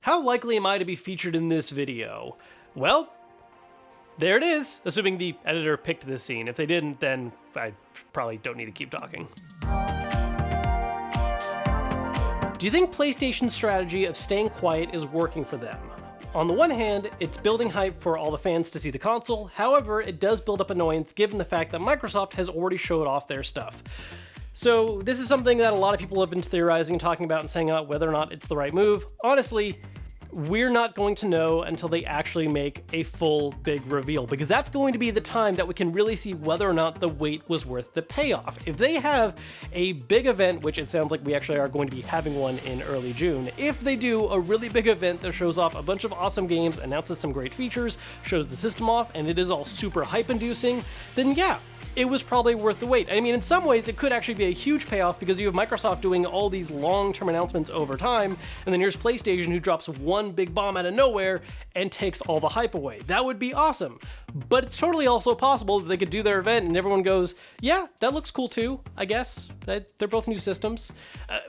How likely am I to be featured in this video? Well, there it is, assuming the editor picked this scene. If they didn't, then I probably don't need to keep talking. Do you think PlayStation's strategy of staying quiet is working for them? On the one hand, it's building hype for all the fans to see the console, however, it does build up annoyance given the fact that Microsoft has already showed off their stuff. So this is something that a lot of people have been theorizing and talking about and saying whether or not it's the right move. Honestly, we're not going to know until they actually make a full big reveal, because that's going to be the time that we can really see whether or not the wait was worth the payoff. If they have a big event, which it sounds like we actually are going to be having one in early June, if they do a really big event that shows off a bunch of awesome games, announces some great features, shows the system off, and it is all super hype-inducing, then yeah, it was probably worth the wait. I mean, in some ways, it could actually be a huge payoff because you have Microsoft doing all these long-term announcements over time, and then here's PlayStation who drops one big bomb out of nowhere and takes all the hype away. That would be awesome. But it's totally also possible that they could do their event and everyone goes, yeah, that looks cool too, I guess. They're both new systems.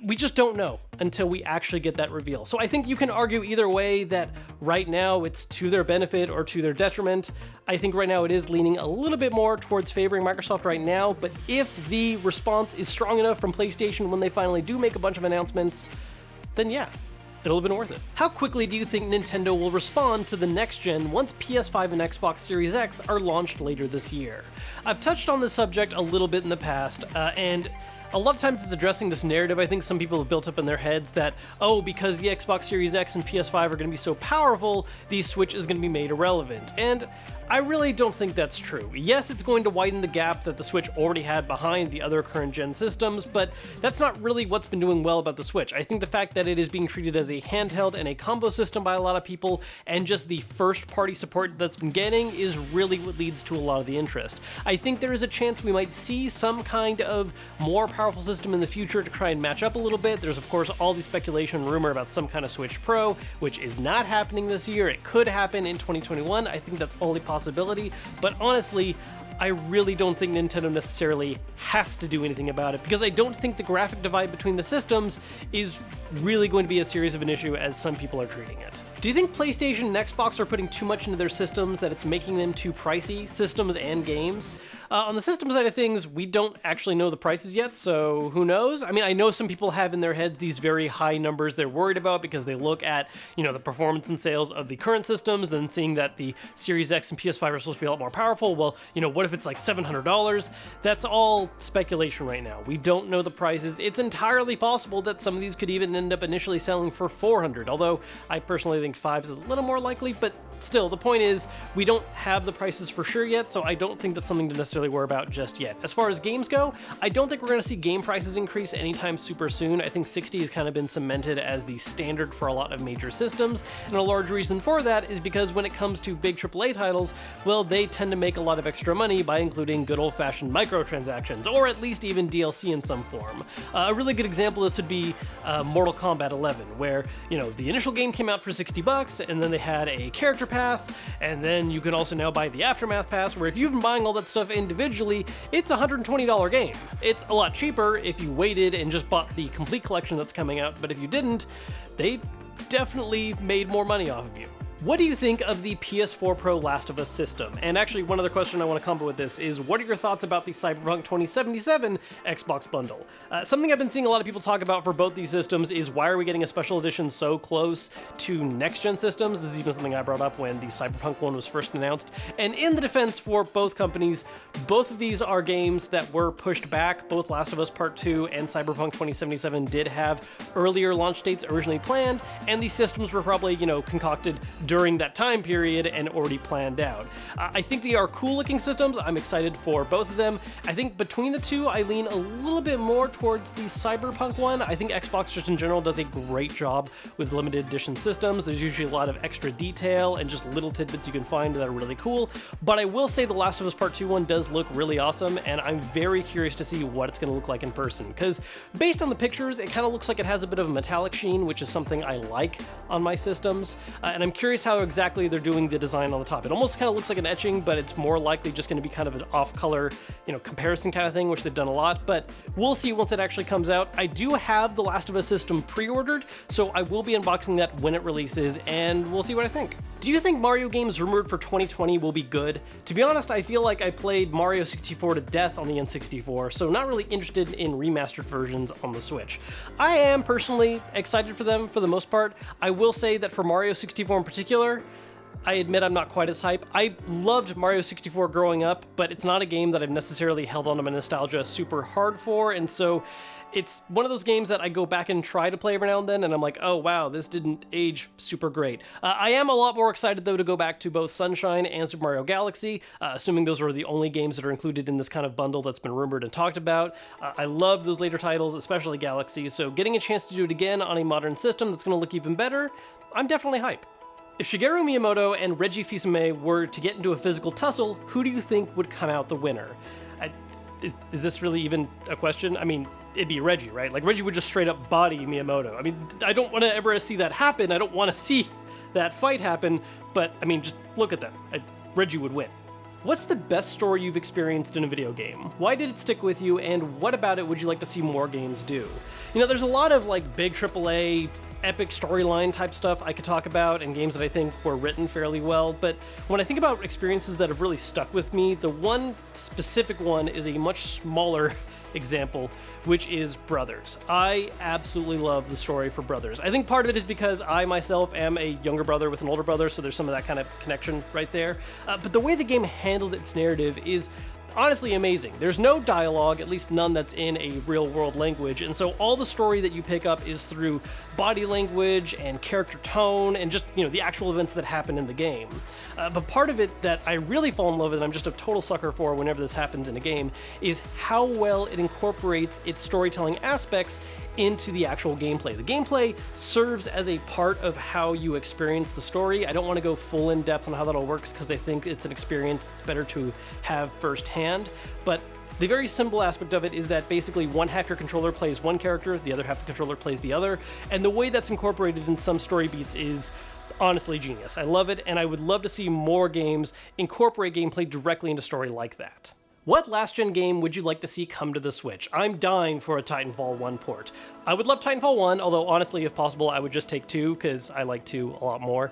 We just don't know until we actually get that reveal. So I think you can argue either way that right now it's to their benefit or to their detriment. I think right now it is leaning a little bit more towards favoring Microsoft right now, but if the response is strong enough from PlayStation when they finally do make a bunch of announcements, then yeah, it'll have been worth it. How quickly do you think Nintendo will respond to the next gen once PS5 and Xbox Series X are launched later this year? I've touched on this subject a little bit in the past, and a lot of times it's addressing this narrative I think some people have built up in their heads that, oh, because the Xbox Series X and PS5 are going to be so powerful, the Switch is going to be made irrelevant. And I really don't think that's true. Yes, it's going to widen the gap that the Switch already had behind the other current gen systems, but that's not really what's been doing well about the Switch. I think the fact that it is being treated as a handheld and a combo system by a lot of people, and just the first-party support that's been getting, is really what leads to a lot of the interest. I think there is a chance we might see some kind of more powerful system in the future to try and match up a little bit. There's of course all the speculation and rumor about some kind of Switch Pro, which is not happening this year. It could happen in 2021. I think that's only possibility, but honestly, I really don't think Nintendo necessarily has to do anything about it, because I don't think the graphic divide between the systems is really going to be as serious of an issue as some people are treating it. Do you think PlayStation and Xbox are putting too much into their systems, that it's making them too pricey, systems and games? On the system side of things, we don't actually know the prices yet, so who knows? I mean, I know some people have in their heads these very high numbers they're worried about because they look at, the performance and sales of the current systems, then seeing that the Series X and PS5 are supposed to be a lot more powerful. Well, what if it's like $700? That's all speculation right now. We don't know the prices. It's entirely possible that some of these could even end up initially selling for $400, although I personally think 5 is a little more likely, but still, the point is, we don't have the prices for sure yet, so I don't think that's something to necessarily worry about just yet. As far as games go, I don't think we're going to see game prices increase anytime super soon. I think 60 has kind of been cemented as the standard for a lot of major systems, and a large reason for that is because when it comes to big AAA titles, well, they tend to make a lot of extra money by including good old-fashioned microtransactions, or at least even DLC in some form. A really good example of this would be Mortal Kombat 11, where, the initial game came out for $60, and then they had a character pass, and then you can also now buy the Aftermath pass, where if you've been buying all that stuff individually, it's a $120 game. It's a lot cheaper if you waited and just bought the complete collection that's coming out, but if you didn't, they definitely made more money off of you. What do you think of the PS4 Pro Last of Us system? And actually, one other question I want to combo with this is, what are your thoughts about the Cyberpunk 2077 Xbox bundle? Something I've been seeing a lot of people talk about for both these systems is, why are we getting a special edition so close to next-gen systems? This is even something I brought up when the Cyberpunk one was first announced. And in the defense for both companies, both of these are games that were pushed back. Both Last of Us Part 2 and Cyberpunk 2077 did have earlier launch dates originally planned, and these systems were probably, concocted during that time period and already planned out. I think they are cool looking systems. I'm excited for both of them. I think between the two, I lean a little bit more towards the Cyberpunk one. I think Xbox just in general does a great job with limited edition systems. There's usually a lot of extra detail and just little tidbits you can find that are really cool. But I will say the Last of Us Part 2 one does look really awesome, and I'm very curious to see what it's going to look like in person, because based on the pictures, it kind of looks like it has a bit of a metallic sheen, which is something I like on my systems. And I'm curious curious how exactly they're doing the design on the top. It almost kind of looks like an etching, but it's more likely just going to be kind of an off-color, comparison kind of thing, which they've done a lot, but we'll see once it actually comes out. I do have the Last of Us system pre-ordered, so I will be unboxing that when it releases, and we'll see what I think. Do you think Mario games rumored for 2020 will be good? To be honest, I feel like I played Mario 64 to death on the N64, so not really interested in remastered versions on the Switch. I am personally excited for them for the most part. I will say that for Mario 64 in particular, I admit I'm not quite as hype. I loved Mario 64 growing up, but it's not a game that I've necessarily held on to my nostalgia super hard for, and so it's one of those games that I go back and try to play every now and then, and I'm like, oh wow, this didn't age super great. I am a lot more excited though to go back to both Sunshine and Super Mario Galaxy, assuming those are the only games that are included in this kind of bundle that's been rumored and talked about. I love those later titles, especially Galaxy, so getting a chance to do it again on a modern system that's going to look even better, I'm definitely hype. If Shigeru Miyamoto and Reggie Fils-Aimé were to get into a physical tussle, who do you think would come out the winner? Is this really even a question? I mean, it'd be Reggie, right? Like, Reggie would just straight up body Miyamoto. I mean, I don't want to ever see that happen. I don't want to see that fight happen, but, I mean, just look at them. Reggie would win. What's the best story you've experienced in a video game? Why did it stick with you, and what about it would you like to see more games do? There's a lot of, like, big AAA epic storyline type stuff I could talk about, and games that I think were written fairly well, but when I think about experiences that have really stuck with me, the one specific one is a much smaller example, which is Brothers. I absolutely love the story for Brothers. I think part of it is because I myself am a younger brother with an older brother, so there's some of that kind of connection right there, but the way the game handled its narrative is honestly amazing. There's no dialogue, at least none that's in a real-world language, and so all the story that you pick up is through body language and character tone and just, the actual events that happen in the game. But part of it that I really fall in love with, and I'm just a total sucker for whenever this happens in a game, is how well it incorporates its storytelling aspects into the actual gameplay. The gameplay serves as a part of how you experience the story. I don't want to go full in depth on how that all works because I think it's an experience that's better to have firsthand, but the very simple aspect of it is that basically one half your controller plays one character, the other half the controller plays the other, and the way that's incorporated in some story beats is honestly genius. I love it, and I would love to see more games incorporate gameplay directly into story like that. What last-gen game would you like to see come to the Switch? I'm dying for a Titanfall 1 port. I would love Titanfall 1, although honestly, if possible, I would just take 2, because I like 2 a lot more.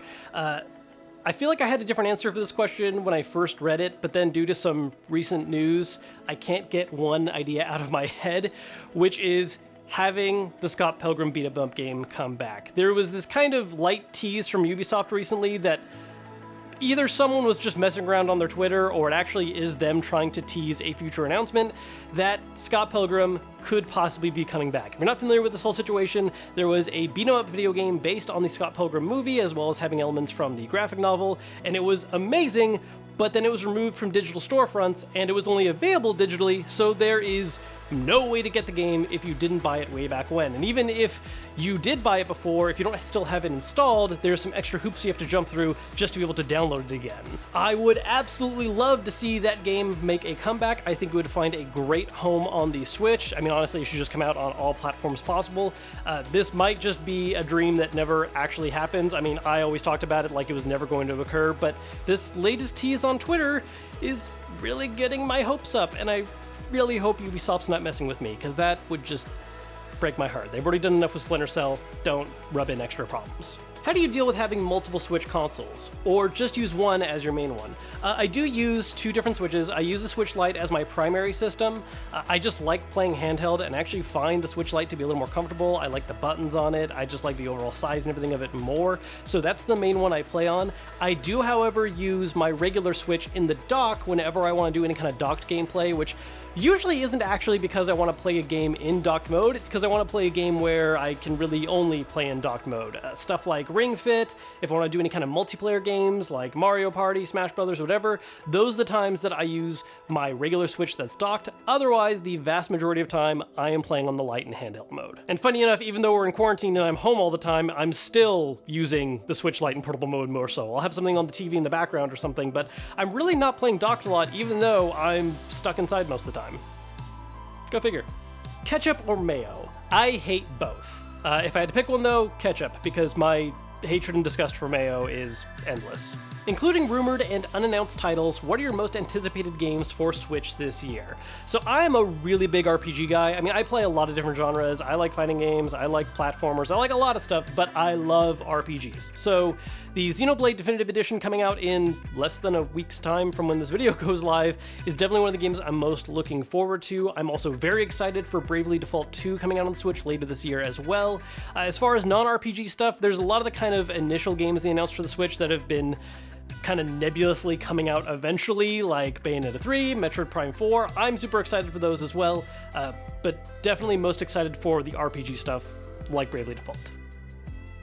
I feel like I had a different answer for this question when I first read it, but then due to some recent news, I can't get one idea out of my head, which is having the Scott Pilgrim beat-a-bump game come back. There was this kind of light tease from Ubisoft recently that either someone was just messing around on their Twitter, or it actually is them trying to tease a future announcement that Scott Pilgrim could possibly be coming back. If you're not familiar with this whole situation, there was a beat-em-up video game based on the Scott Pilgrim movie, as well as having elements from the graphic novel, and it was amazing, but then it was removed from digital storefronts, and it was only available digitally, so there is no way to get the game if you didn't buy it way back when. And even if you did buy it before, if you don't still have it installed, there's some extra hoops you have to jump through just to be able to download it again. I would absolutely love to see that game make a comeback. I think it would find a great home on the Switch. I mean, honestly, it should just come out on all platforms possible. This might just be a dream that never actually happens. I mean, I always talked about it like it was never going to occur, but this latest tease on Twitter is really getting my hopes up, and I really hope Ubisoft's not messing with me, because that would just break my heart. They've already done enough with Splinter Cell. Don't rub in extra problems. How do you deal with having multiple Switch consoles, or just use one as your main one? I do use 2 different Switches. I use the Switch Lite as my primary system. I just like playing handheld and actually find the Switch Lite to be a little more comfortable. I like the buttons on it. I just like the overall size and everything of it more. So that's the main one I play on. I do, however, use my regular Switch in the dock whenever I want to do any kind of docked gameplay, which usually isn't actually because I want to play a game in docked mode. It's because I want to play a game where I can really only play in docked mode. Stuff like Ring Fit, if I want to do any kind of multiplayer games like Mario Party, Smash Brothers, whatever, those are the times that I use my regular Switch that's docked. Otherwise, the vast majority of time, I am playing on the light and handheld mode. And funny enough, even though we're in quarantine and I'm home all the time, I'm still using the Switch Lite in portable mode more so. I'll have something on the TV in the background or something, but I'm really not playing docked a lot, even though I'm stuck inside most of the time. Go figure. Ketchup or mayo? I hate both. If I had to pick one though, ketchup, because my hatred and disgust for Mayo is endless. Including rumored and unannounced titles, what are your most anticipated games for Switch this year? So I am a really big RPG guy. I mean, I play a lot of different genres. I like fighting games, I like platformers, I like a lot of stuff, but I love RPGs. So the Xenoblade Definitive Edition coming out in less than a week's time from when this video goes live is definitely one of the games I'm most looking forward to. I'm also very excited for Bravely Default 2 coming out on the Switch later this year as well. As far as non-RPG stuff, there's a lot of the kind of initial games they announced for the Switch that have been kind of nebulously coming out eventually, like Bayonetta 3, Metroid Prime 4. I'm super excited for those as well, but definitely most excited for the RPG stuff like Bravely Default.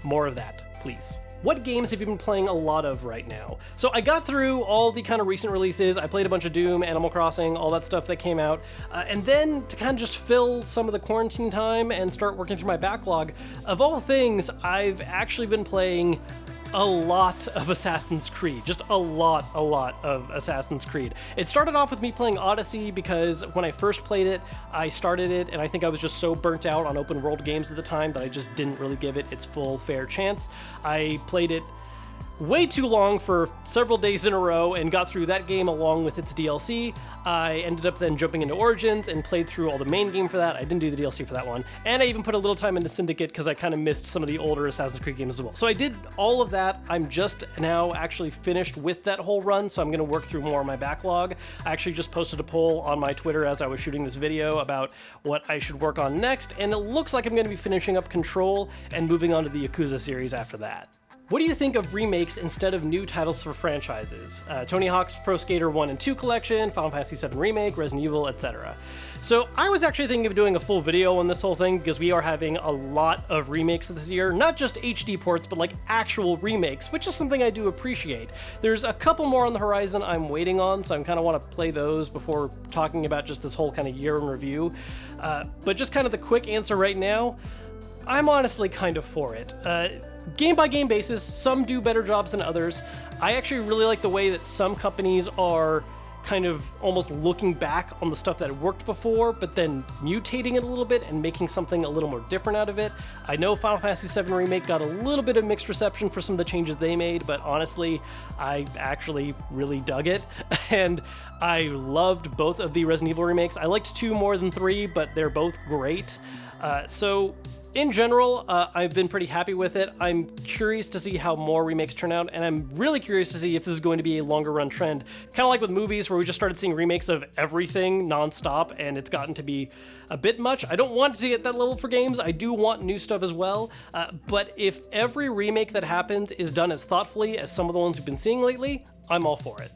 More of that, please. What games have you been playing a lot of right now? So I got through all the kind of recent releases. I played a bunch of Doom, Animal Crossing, all that stuff that came out. And then to kind of just fill some of the quarantine time and start working through my backlog, of all things, I've actually been playing a lot of Assassin's Creed. Just a lot of Assassin's Creed. It started off with me playing Odyssey because when I first played it, I started it and I think I was just so burnt out on open world games at the time that I just didn't really give it its full fair chance. I played it way too long for several days in a row and got through that game along with its DLC. I ended up then jumping into Origins and played through all the main game for that. I didn't do the DLC for that one. And I even put a little time into Syndicate because I kind of missed some of the older Assassin's Creed games as well. So I did all of that. I'm just now actually finished with that whole run, so I'm going to work through more of my backlog. I actually just posted a poll on my Twitter as I was shooting this video about what I should work on next, and it looks like I'm going to be finishing up Control and moving on to the Yakuza series after that. What do you think of remakes instead of new titles for franchises? Tony Hawk's Pro Skater 1 and 2 collection, Final Fantasy 7 Remake, Resident Evil, etc. So I was actually thinking of doing a full video on this whole thing because we are having a lot of remakes this year, not just HD ports, but like actual remakes, which is something I do appreciate. There's a couple more on the horizon I'm waiting on, so I kind of want to play those before talking about just this whole kind of year in review. But just kind of the quick answer right now, I'm honestly kind of for it. Game-by-game basis, some do better jobs than others. I actually really like the way that some companies are kind of almost looking back on the stuff that worked before, but then mutating it a little bit and making something a little more different out of it. I know Final Fantasy VII Remake got a little bit of mixed reception for some of the changes they made, but honestly, I actually really dug it. And I loved both of the Resident Evil remakes. I liked 2 more than 3, but they're both great. So in general, I've been pretty happy with it. I'm curious to see how more remakes turn out, and I'm really curious to see if this is going to be a longer run trend. Kind of like with movies, where we just started seeing remakes of everything nonstop, and it's gotten to be a bit much. I don't want to see it at that level for games. I do want new stuff as well, but if every remake that happens is done as thoughtfully as some of the ones we've been seeing lately, I'm all for it.